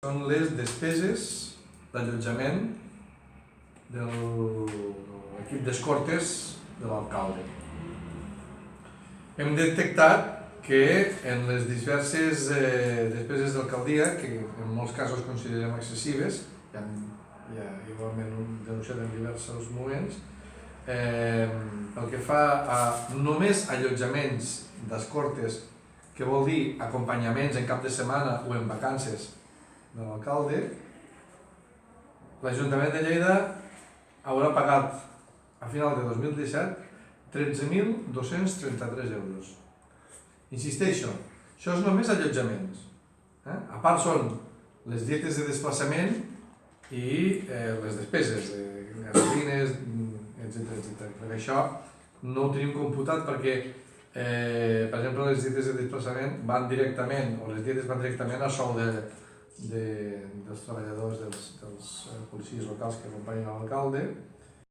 són les despeses d'allotjament de l'equip d'escortes de l'alcalde. Hem detectat que en les diverses despeses d'alcaldia, que en molts casos considerem excessives, ja igualment denunciat en diversos moments, pel que fa a només allotjaments d'escortes, que vol dir acompanyaments en cap de setmana o en vacances de l'alcalde, l'Ajuntament de Lleida haurà pagat a final de 2017 13.233 euros. Insisteixo, això és només allotjaments. A part són les dietes de desplaçament i les despeses de gasolines, etc. Per això no ho tenim computat perquè, per exemple, les dietes de desplaçament van directament, o les dietes van directament a sou dels treballadors, dels policies locals que acompanyen l'alcalde,